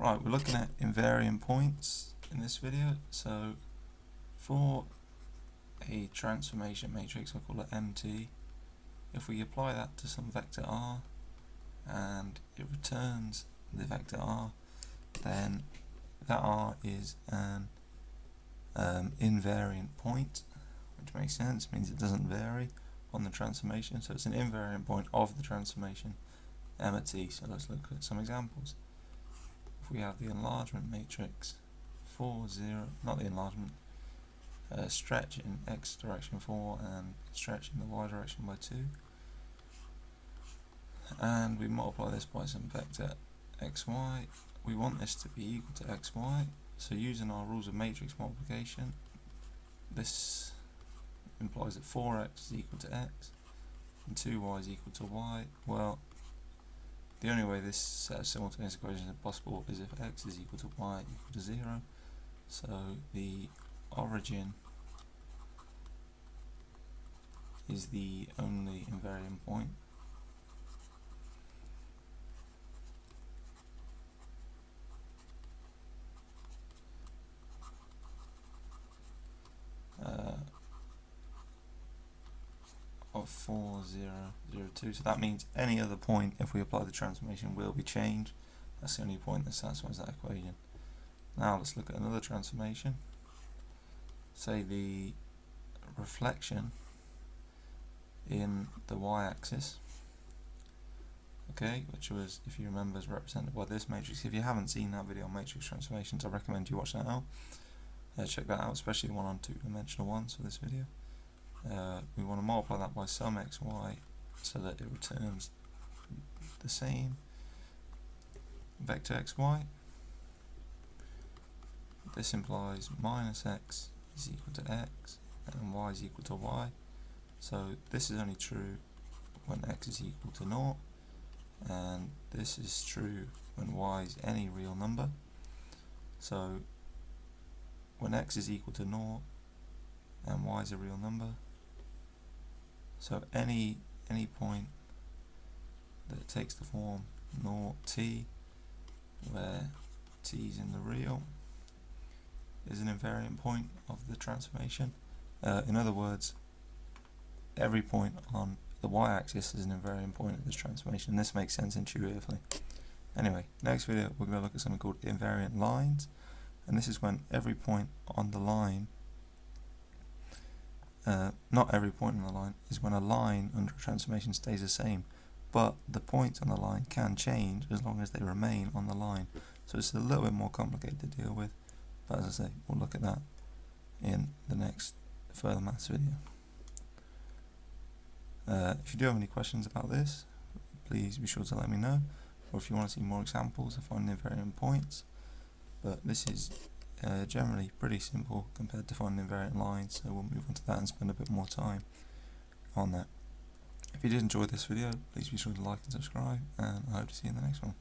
Right, we're looking at invariant points in this video. So for a transformation matrix, I'll call it MT, if we apply that to some vector r and it returns the vector r, then that r is an invariant point, which makes sense, means it doesn't vary on the transformation, so it's an invariant point of the transformation m at t. So let's look at some examples. If we have the enlargement matrix 4, 0, not the enlargement, stretch in x direction 4 and stretch in the y direction by 2, and we multiply this by some vector xy, we want this to be equal to xy, so using our rules of matrix multiplication, this implies that 4x is equal to x and 2y is equal to y. Well, the only way this set of simultaneous equations is possible is if x is equal to y equal to 0. So the origin is the only invariant point. Of 4, 0, 0, 2. So that means any other point, if we apply the transformation, will be changed. That's the only point that satisfies that equation. Now let's look at another transformation. Say the reflection in the y-axis, okay, which was, if you remember, is represented by this matrix. If you haven't seen that video on matrix transformations, I recommend you watch that out. Check that out, especially the one on two-dimensional ones for this video. We want to multiply that by some xy so that it returns the same vector xy. This implies minus x is equal to x and y is equal to y. So this is only true when x is equal to 0, and this is true when y is any real number. So when x is equal to 0 and y is a real number, so any point that takes the form 0t, where t is in the real, is an invariant point of the transformation. In other words, every point on the y-axis is an invariant point of this transformation. This makes sense intuitively. Anyway, next video we're going to look at something called invariant lines, and this is when every point on the line, not every point on the line, is when a line under a transformation stays the same, but the points on the line can change as long as they remain on the line. So it's a little bit more complicated to deal with, but as I say, we'll look at that in the next further maths video. If you do have any questions about this, please be sure to let me know, or if you want to see more examples of finding invariant points. But this is generally pretty simple compared to finding invariant lines, so we'll move on to that and spend a bit more time on that. If you did enjoy this video, please be sure to like and subscribe, and I hope to see you in the next one.